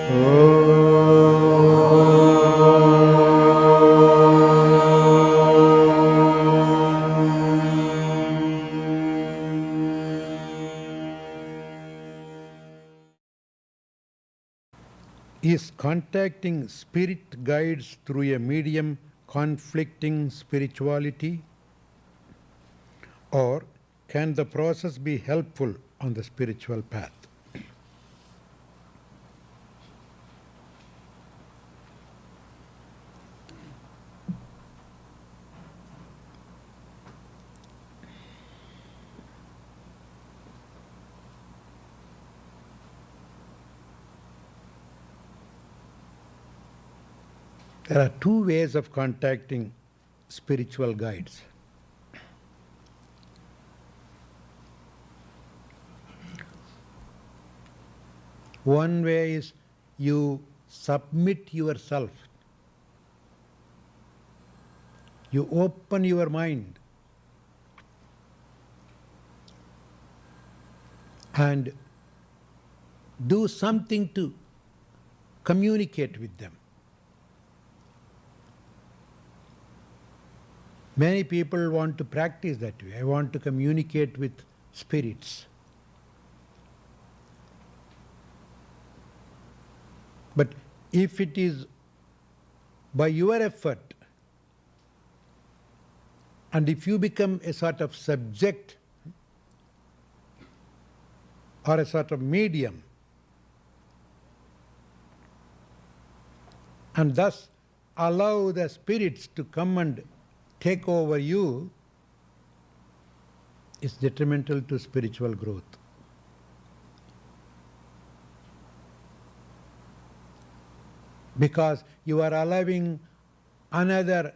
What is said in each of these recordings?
Is contacting spirit guides through a medium conflicting spirituality? Or can the process be helpful on the spiritual path? There are two ways of contacting spiritual guides. One way is you submit yourself. You open your mind and do something to communicate with them. Many people want to practice that way. I want to communicate with spirits. But if it is by your effort, and if you become a sort of subject or a sort of medium, and thus allow the spirits to come and take over you, is detrimental to spiritual growth. Because you are allowing another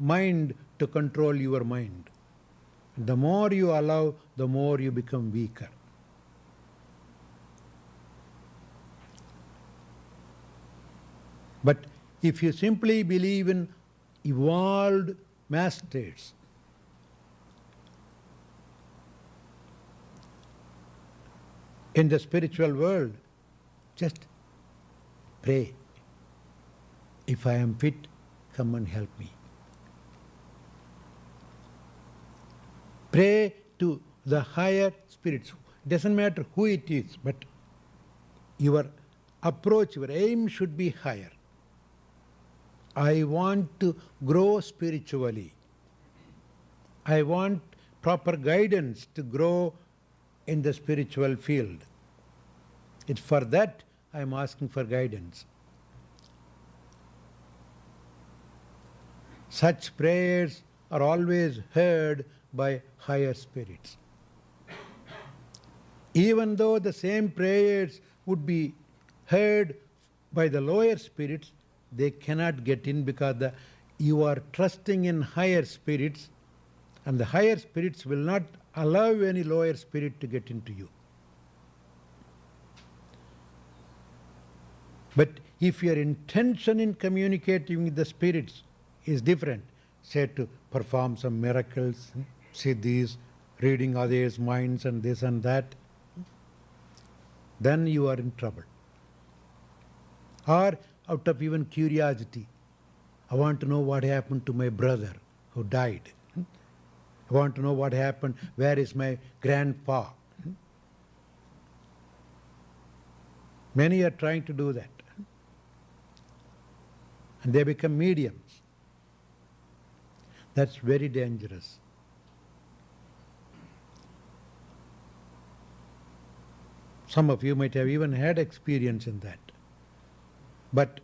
mind to control your mind. The more you allow, the more you become weaker. But if you simply believe in evolved masters, in the spiritual world, just pray. If I am fit, come and help me. Pray to the higher spirits. It doesn't matter who it is, but your approach, your aim should be higher. I want to grow spiritually. I want proper guidance to grow in the spiritual field. It's for that I am asking for guidance. Such prayers are always heard by higher spirits. Even though the same prayers would be heard by the lower spirits, they cannot get in because you are trusting in higher spirits, and the higher spirits will not allow any lower spirit to get into you. But if your intention in communicating with the spirits is different, say to perform some miracles, siddhis, reading others' minds and this and that, then you are in trouble. Or out of even curiosity, I want to know what happened to my brother who died. I want to know what happened, where is my grandpa. Many are trying to do that. And they become mediums. That's very dangerous. Some of you might have even had experience in that. But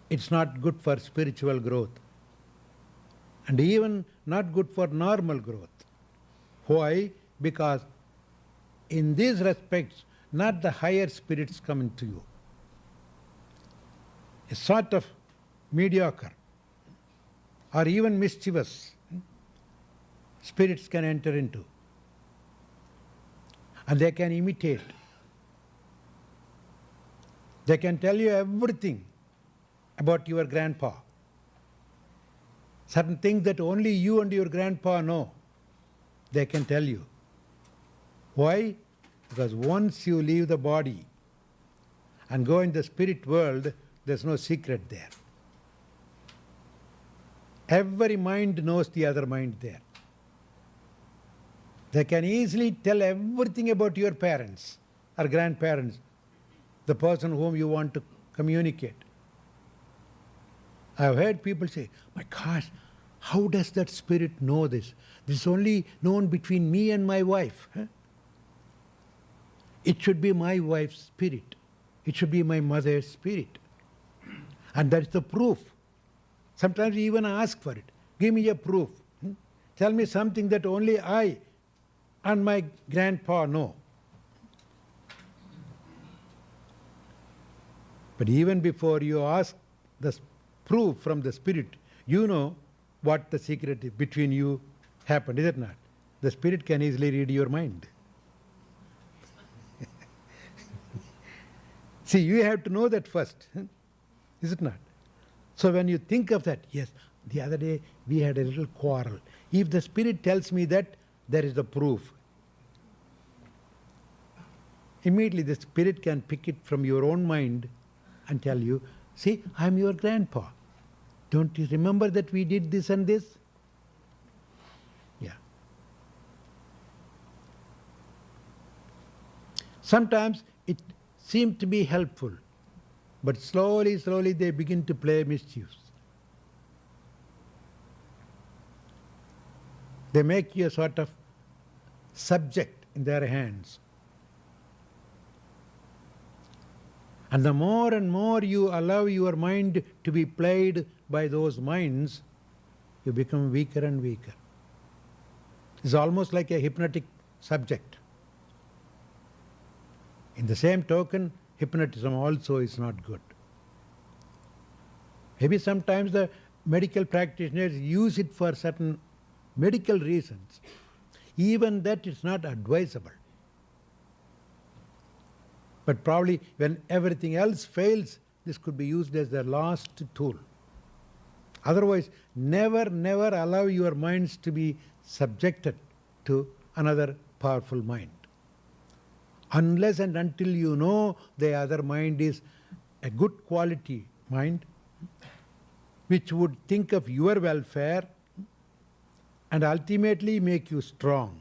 it's not good for spiritual growth. And even not good for normal growth. Why? Because in these respects, not the higher spirits come into you. A sort of mediocre or even mischievous spirits can enter into. And they can imitate. They can tell you everything about your grandpa. Certain things that only you and your grandpa know, they can tell you. Why? Because once you leave the body and go in the spirit world, there's no secret there. Every mind knows the other mind there. They can easily tell everything about your parents or grandparents, the person whom you want to communicate. I've heard people say, my gosh, how does that spirit know this? This is only known between me and my wife. Huh? It should be my wife's spirit. It should be my mother's spirit. And that's the proof. Sometimes we even ask for it. Give me a proof. Tell me something that only I and my grandpa know. But even before you ask the proof from the spirit, you know what the secret is between you happened, is it not? The spirit can easily read your mind. See, you have to know that first, is it not? So when you think of that, yes, the other day we had a little quarrel. If the spirit tells me that, there is the proof. Immediately the spirit can pick it from your own mind and tell you, see, I'm your grandpa. Don't you remember that we did this and this? Yeah. Sometimes it seems to be helpful, but slowly they begin to play mischiefs. They make you a sort of subject in their hands. And the more and more you allow your mind to be played by those minds, you become weaker and weaker. It's almost like a hypnotic subject. In the same token, hypnotism also is not good. Maybe sometimes the medical practitioners use it for certain medical reasons. Even that is not advisable. But probably when everything else fails, this could be used as the last tool. Otherwise, never allow your minds to be subjected to another powerful mind. Unless and until you know the other mind is a good quality mind, which would think of your welfare and ultimately make you strong.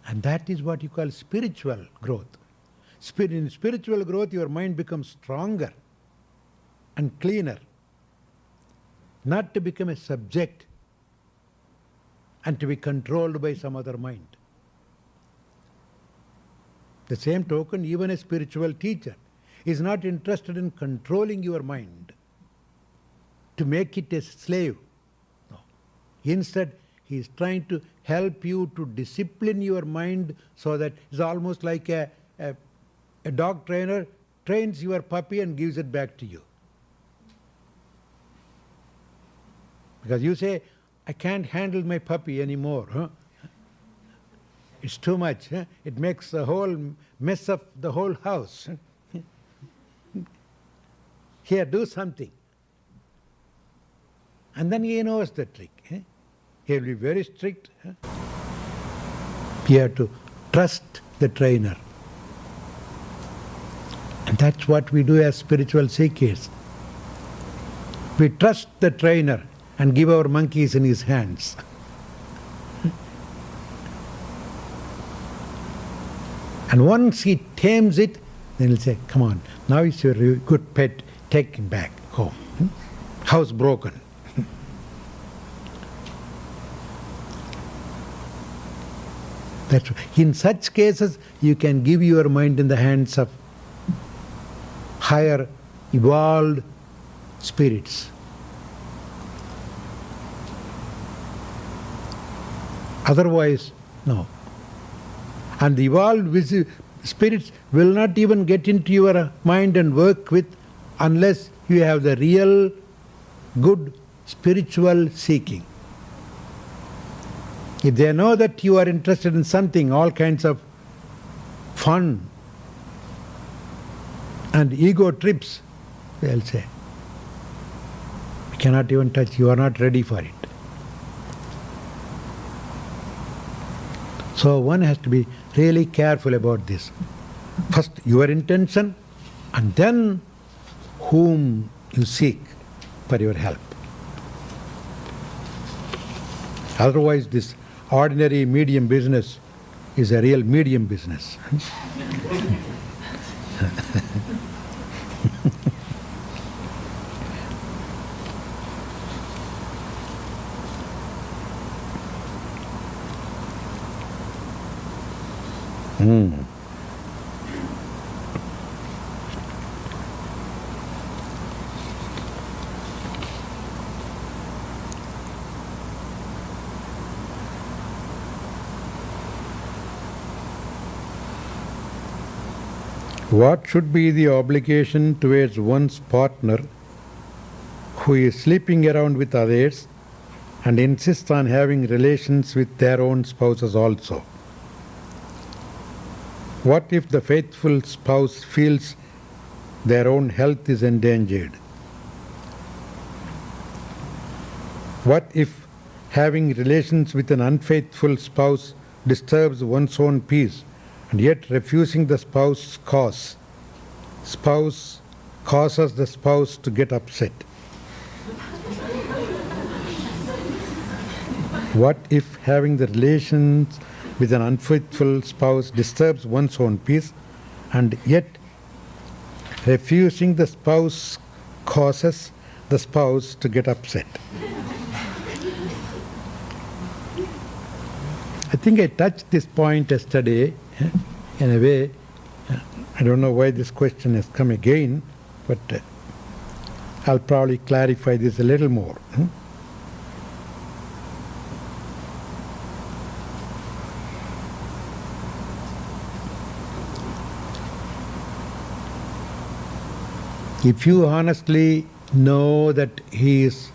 And that is what you call spiritual growth. In spiritual growth, your mind becomes stronger and cleaner, not to become a subject and to be controlled by some other mind. The same token, even a spiritual teacher is not interested in controlling your mind to make it a slave. No. Instead, he is trying to help you to discipline your mind so that it's almost like a dog trainer trains your puppy and gives it back to you. Because you say, I can't handle my puppy anymore. Huh? It's too much. Huh? It makes the whole mess of the whole house. Here, do something. And then he knows the trick. Huh? He will be very strict. Huh? You have to trust the trainer. And that's what we do as spiritual seekers. We trust the trainer and give our monkeys in his hands. And once he tames it, then he'll say, come on, now it's your good pet, take him back home. House broken. That's in such cases, you can give your mind in the hands of higher, evolved spirits. Otherwise, no. And the evolved spirits will not even get into your mind and work with unless you have the real good spiritual seeking. If they know that you are interested in something, all kinds of fun and ego trips, they'll say, we cannot even touch, you are not ready for it. So one has to be really careful about this. First your intention, and then whom you seek for your help. Otherwise this ordinary medium business is a real medium business. What should be the obligation towards one's partner who is sleeping around with others and insists on having relations with their own spouses also? What if the faithful spouse feels their own health is endangered? What if having relations with an unfaithful spouse disturbs one's own peace, and yet refusing the spouse causes the spouse to get upset? What if having the relations with an unfaithful spouse disturbs one's own peace, and yet refusing the spouse causes the spouse to get upset? I think I touched this point yesterday. In a way, I don't know why this question has come again, but I'll probably clarify this a little more. If you honestly know that he is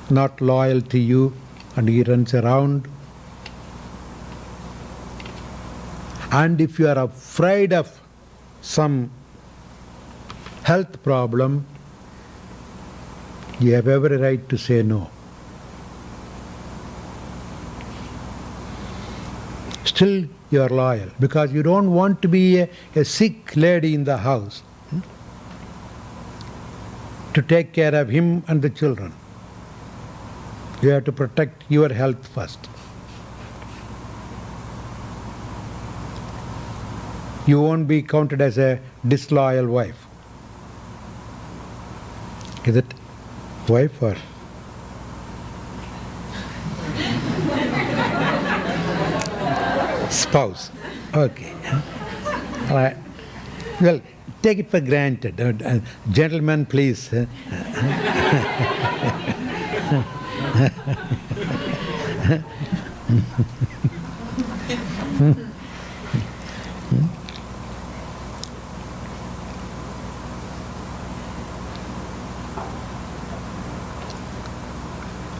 not loyal to you and he runs around, and if you are afraid of some health problem, you have every right to say no. Still you are loyal because you don't want to be a sick lady in the house to take care of him and the children. You have to protect your health first. You won't be counted as a disloyal wife. Is it wife or? Spouse. Okay. Well, take it for granted. Gentlemen, please.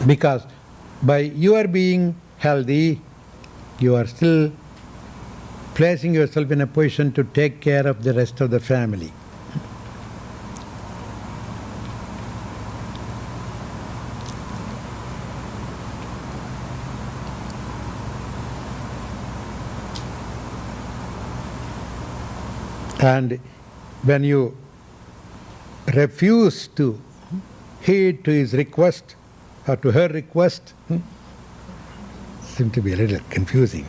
Because by your being healthy, you are still placing yourself in a position to take care of the rest of the family. And when you refuse to heed to his request or to her request, seems to be a little confusing.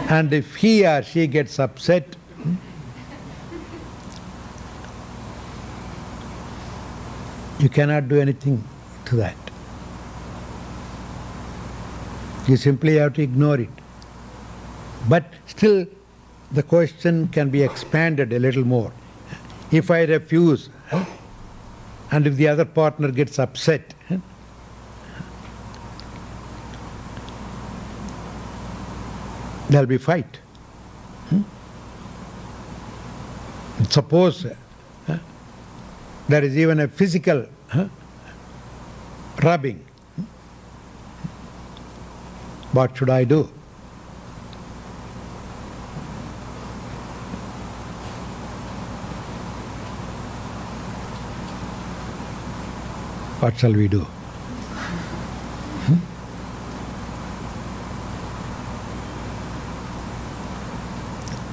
And if he or she gets upset, you cannot do anything to that. You simply have to ignore it. But still, the question can be expanded a little more. If I refuse, and if the other partner gets upset, there'll be fight. Suppose there is even a physical rubbing. What should I do? What shall we do?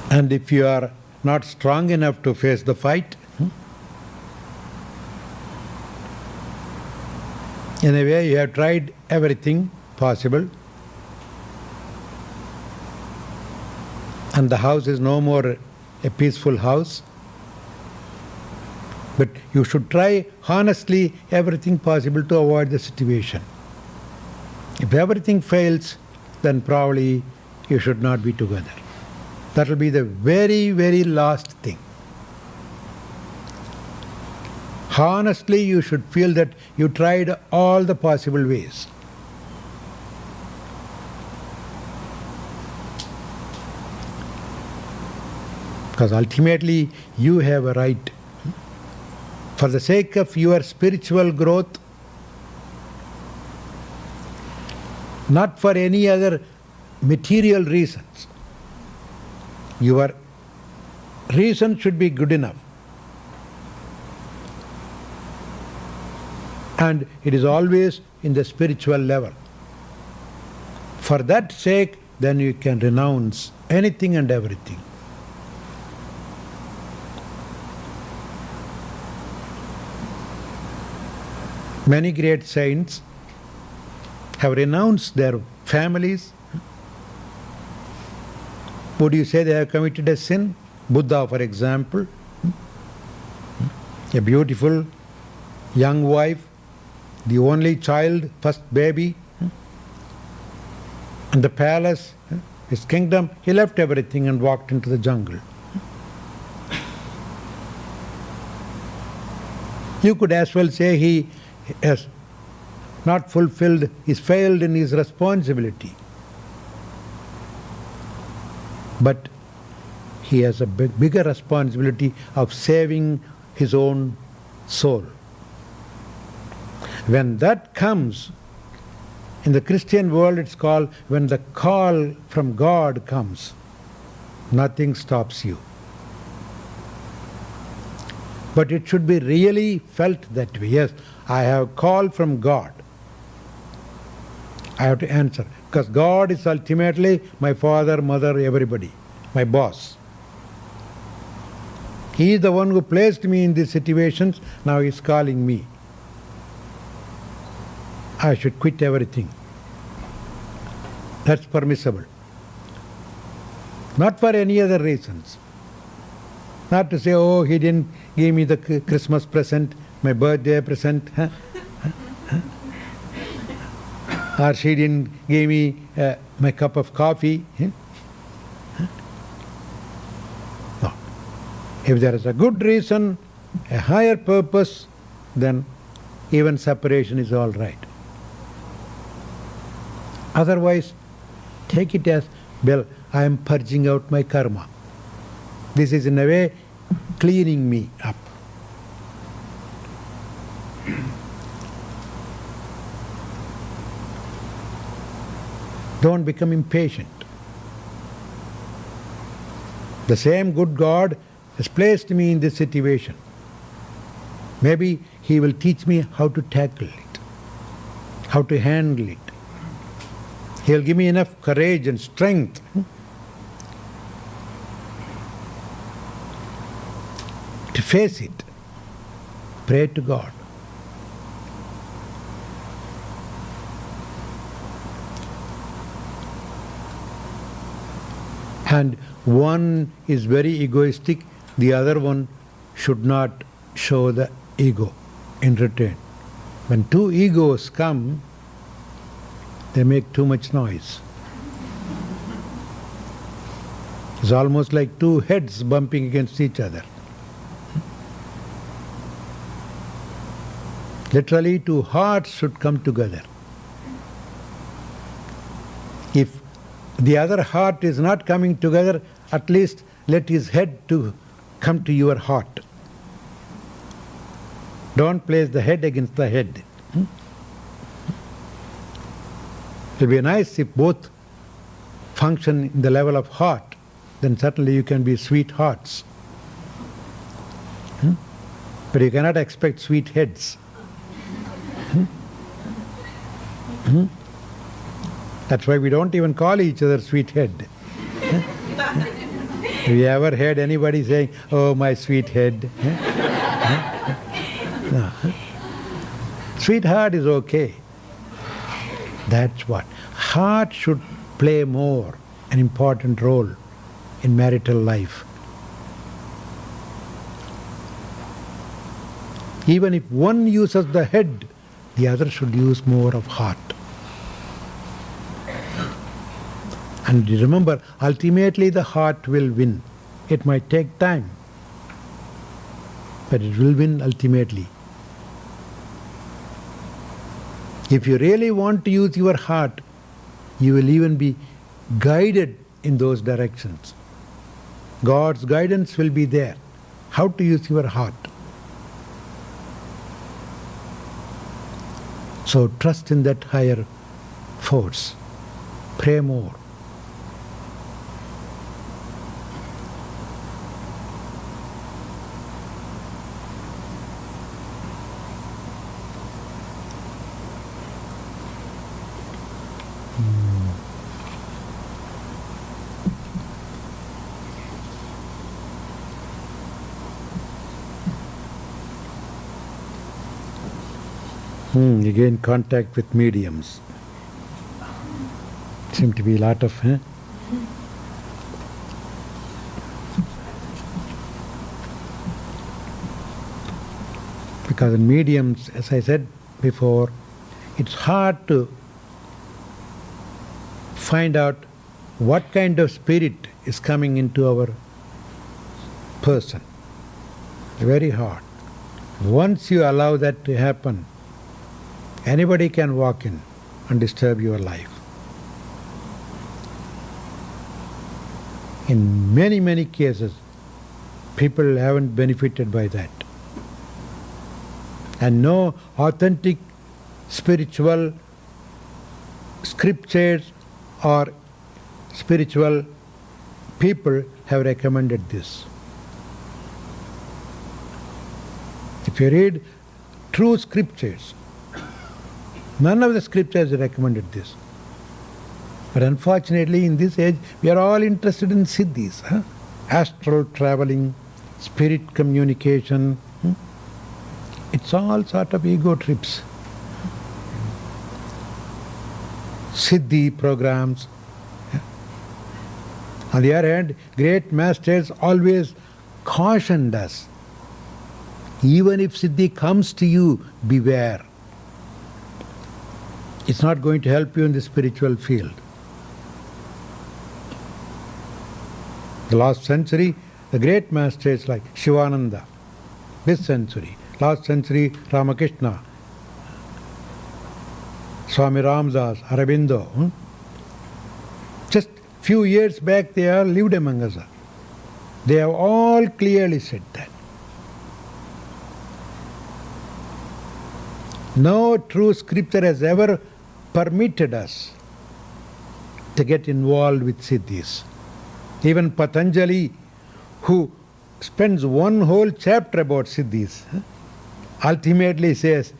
And if you are not strong enough to face the fight, in a way you have tried everything possible, and the house is no more a peaceful house. But you should try honestly everything possible to avoid the situation. If everything fails, then probably you should not be together. That will be the very, very last thing. Honestly, you should feel that you tried all the possible ways. Because ultimately, you have a right. For the sake of your spiritual growth, not for any other material reasons. Your reason should be good enough. And it is always in the spiritual level. For that sake, then you can renounce anything and everything. Many great saints have renounced their families. Would you say they have committed a sin? Buddha, for example, a beautiful young wife, the only child, first baby, in the palace, his kingdom, he left everything and walked into the jungle. You could as well say he has not fulfilled, he's failed in his responsibility. But he has a bigger responsibility of saving his own soul. When that comes, in the Christian world it's called, when the call from God comes, nothing stops you. But it should be really felt that way. Yes, I have call from God. I have to answer. Because God is ultimately my father, mother, everybody, my boss. He is the one who placed me in these situations, now he is calling me. I should quit everything. That's permissible. Not for any other reasons. Not to say, oh, he didn't give me the Christmas present, my birthday present, or she didn't give me my cup of coffee. No. If there is a good reason, a higher purpose, then even separation is all right. Otherwise, take it as, well, I am purging out my karma. This is in a way cleaning me up. Don't become impatient. The same good God has placed me in this situation. Maybe He will teach me how to tackle it, how to handle it. He'll give me enough courage and strength to face it. Pray to God. And one is very egoistic, the other one should not show the ego in return. When two egos come, they make too much noise. It's almost like two heads bumping against each other. Literally, two hearts should come together. If the other heart is not coming together, at least let his head to come to your heart. Don't place the head against the head. It will be nice if both function in the level of heart, then certainly you can be sweethearts. But you cannot expect sweet heads. That's why we don't even call each other sweet head. Have you ever heard anybody saying, "Oh, my sweet head"? No. Sweetheart is okay. That's what. Heart should play more an important role in marital life. Even if one uses the head, the other should use more of heart. And remember, ultimately the heart will win. It might take time, but it will win ultimately. If you really want to use your heart, you will even be guided in those directions. God's guidance will be there. How to use your heart. So trust in that higher force. Pray more. Again, contact with mediums. Seem to be a lot of, Because in mediums, as I said before, it's hard to find out what kind of spirit is coming into our person. Very hard. Once you allow that to happen, anybody can walk in and disturb your life. In many, many cases, people haven't benefited by that. And no authentic spiritual scriptures or spiritual people have recommended this. If you read true scriptures, none of the scriptures recommended this. But unfortunately, in this age, we are all interested in siddhis, astral traveling, spirit communication. It's all sort of ego trips. Siddhi programs. On the other hand, great masters always cautioned us. Even if siddhi comes to you, beware. It's not going to help you in the spiritual field. The last century, the great masters like Shivananda. This century, last century, Ramakrishna, Swami Ramdas, Aurobindo. Just few years back, they all lived among us. They have all clearly said that. No true scripture has ever permitted us to get involved with siddhis. Even Patanjali, who spends one whole chapter about siddhis, ultimately says,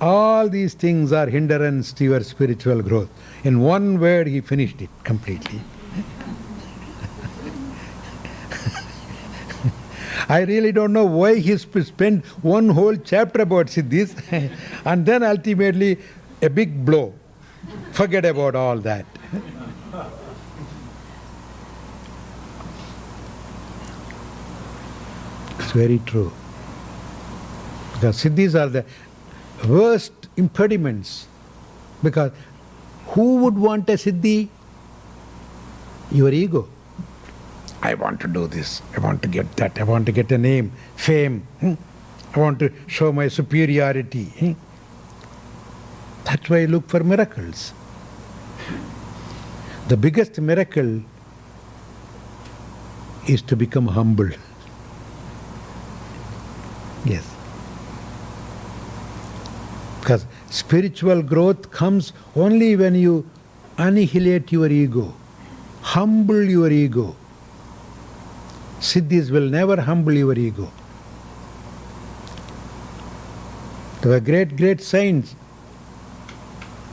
all these things are hindrance to your spiritual growth. In one word, he finished it completely. I really don't know why he spent one whole chapter about siddhis and then ultimately a big blow. Forget about all that. It's very true. Because siddhis are the worst impediments. Because who would want a siddhi? Your ego. I want to do this, I want to get that, I want to get a name, fame, I want to show my superiority. That's why I look for miracles. The biggest miracle is to become humble. Yes. Because spiritual growth comes only when you annihilate your ego, humble your ego. Siddhis will never humble your ego. There were great, great saints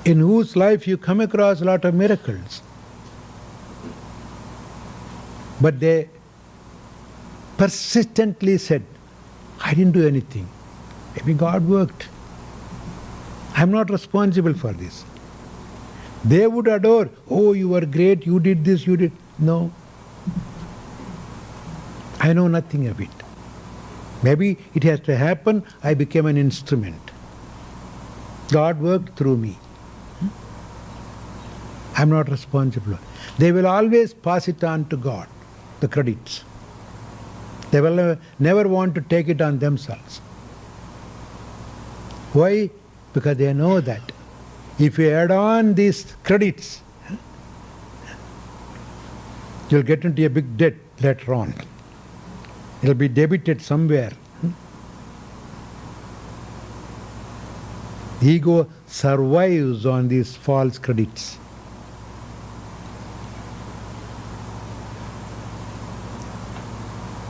in whose life you come across a lot of miracles. But they persistently said, I didn't do anything. Maybe God worked. I'm not responsible for this. They would adore, oh, you were great, you did this, you did. No. I know nothing of it. Maybe it has to happen, I became an instrument. God worked through me. I'm not responsible. They will always pass it on to God, the credits. They will never want to take it on themselves. Why? Because they know that if you add on these credits, you'll get into a big debt later on. It'll be debited somewhere. Ego survives on these false credits.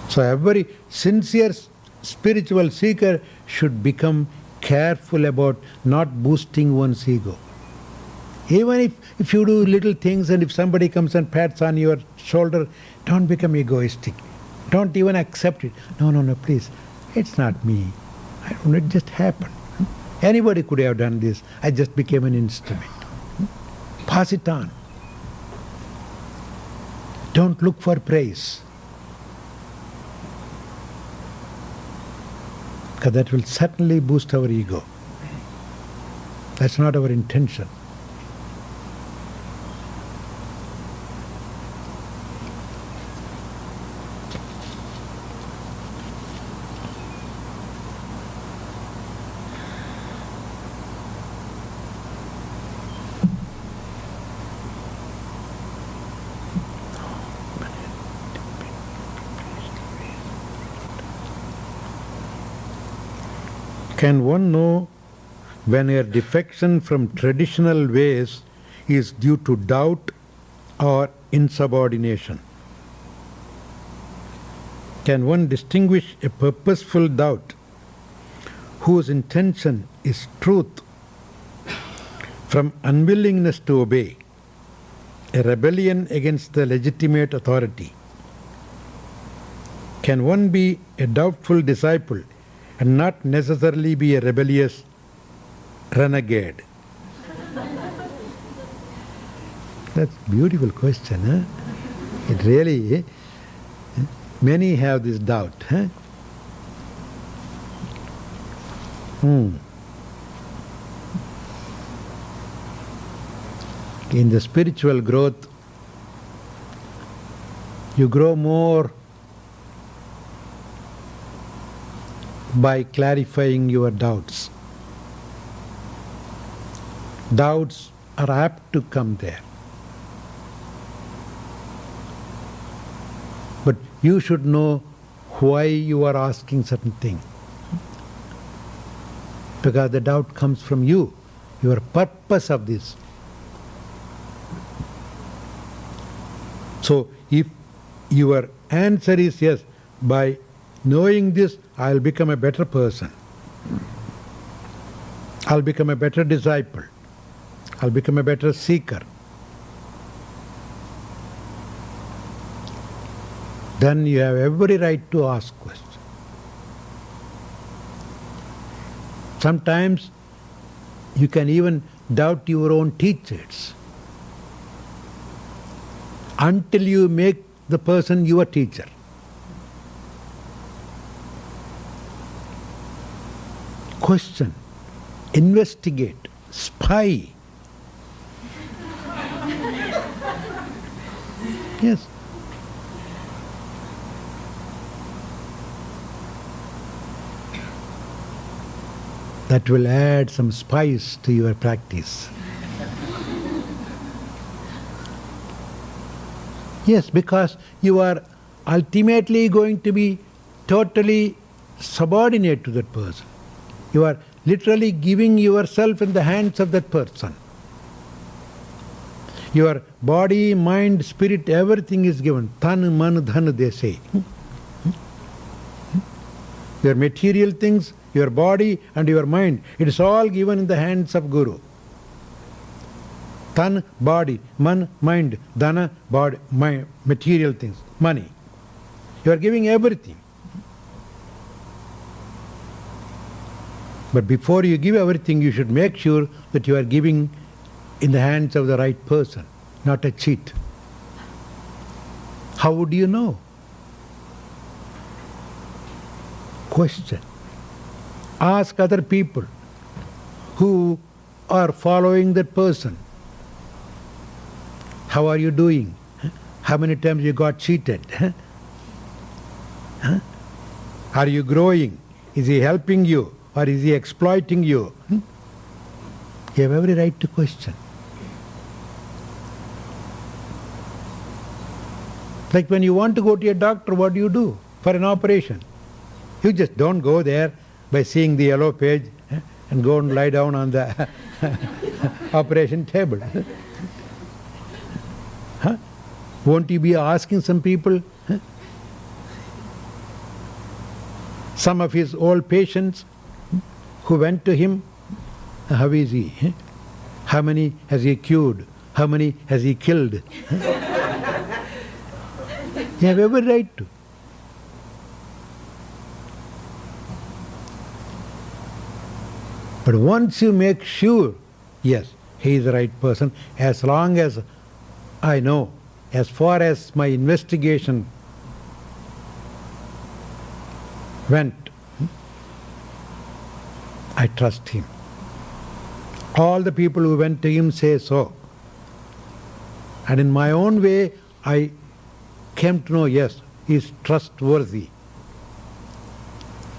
So every sincere spiritual seeker should become careful about not boosting one's ego. Even if you do little things and if somebody comes and pats on your shoulder, don't become egoistic. Don't even accept it. No, please. It's not me. I don't know, it just happened. Anybody could have done this. I just became an instrument. Pass it on. Don't look for praise. Because that will certainly boost our ego. That's not our intention. Can one know when a defection from traditional ways is due to doubt or insubordination? Can one distinguish a purposeful doubt whose intention is truth from unwillingness to obey, a rebellion against the legitimate authority? Can one be a doubtful disciple and not necessarily be a rebellious renegade? That's a beautiful question, huh? It really, many have this doubt, huh? In the spiritual growth, you grow more by clarifying your doubts. Doubts are apt to come there. But you should know why you are asking certain thing. Because the doubt comes from you, your purpose of this. So if your answer is yes, by knowing this, I'll become a better person. I'll become a better disciple. I'll become a better seeker. Then you have every right to ask questions. Sometimes you can even doubt your own teachers until you make the person your teacher. Question, investigate, spy. Yes. That will add some spice to your practice. Yes, because you are ultimately going to be totally subordinate to that person. You are literally giving yourself in the hands of that person. Your body, mind, spirit, everything is given. Tan, man, dhan, they say. Your material things, your body and your mind, it is all given in the hands of Guru. Tan, body, man, mind, dhana, body, material things, money. You are giving everything. But before you give everything, you should make sure that you are giving in the hands of the right person, not a cheat. How would you know? Question. Ask other people who are following that person. How are you doing? How many times you got cheated? Are you growing? Is he helping you or is he exploiting you? You have every right to question. Like when you want to go to a doctor, what do for an operation? You just don't go there by seeing the yellow page and go and lie down on the operation table. Won't you be asking some people? Some of his old patients who went to him, how is he? How many has he cured? How many has he killed? You have every right to. But once you make sure, yes, he is the right person, as long as I know, as far as my investigation went, I trust him. All the people who went to him say so. And in my own way, I came to know, yes, he is trustworthy.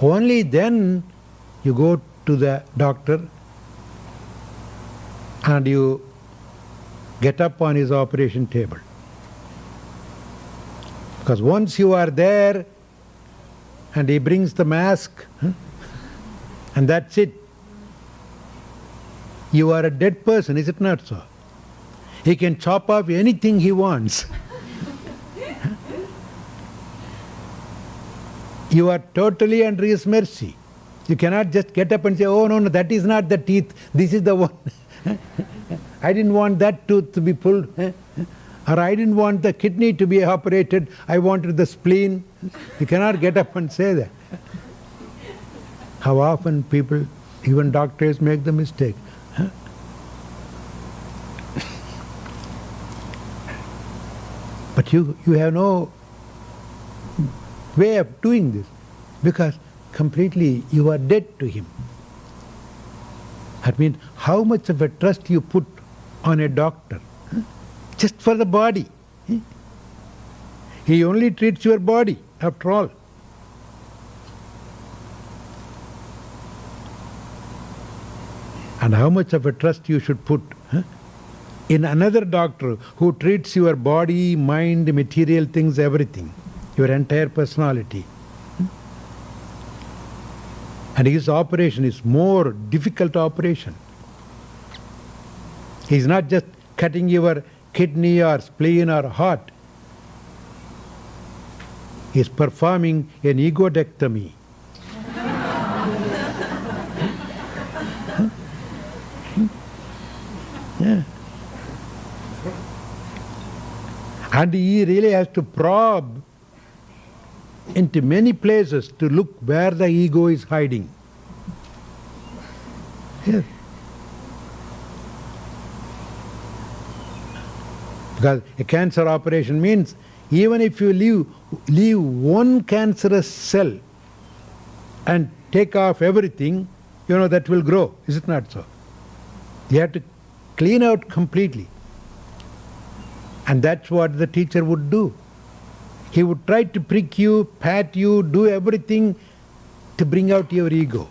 Only then you go to the doctor and you get up on his operation table. Because once you are there and he brings the mask and that's it, you are a dead person, is it not so? He can chop off anything he wants. You are totally under his mercy. You cannot just get up and say, oh no, that is not the teeth, this is the one. I didn't want that tooth to be pulled. Or I didn't want the kidney to be operated, I wanted the spleen. You cannot get up and say that. How often people, even doctors, make the mistake. But you have no way of doing this, because completely you are dead to him. That means how much of a trust you put on a doctor, just for the body. He only treats your body, after all. And how much of a trust you should put in another doctor who treats your body, mind, material things, everything, your entire personality. And his operation is more difficult operation. He is not just cutting your kidney or spleen or heart. He is performing an egodectomy. Yeah. And he really has to probe into many places to look where the ego is hiding. Yes. Because a cancer operation means even if you leave one cancerous cell and take off everything, that will grow. Is it not so? You have to clean out completely. And that's what the teacher would do. He would try to prick you, pat you, do everything to bring out your ego.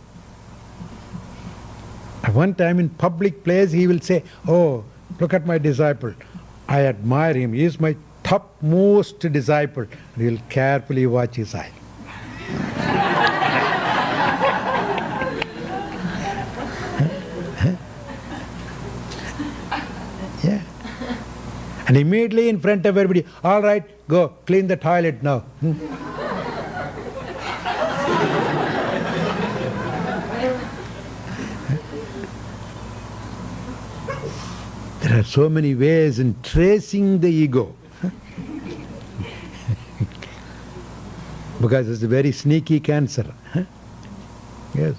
At one time in public place he will say, oh, look at my disciple. I admire him. He is my topmost disciple. And he will carefully watch his eye. Yeah. And immediately in front of everybody, all right, go, clean the toilet now. There are so many ways in tracing the ego. Because it's a very sneaky cancer. Yes.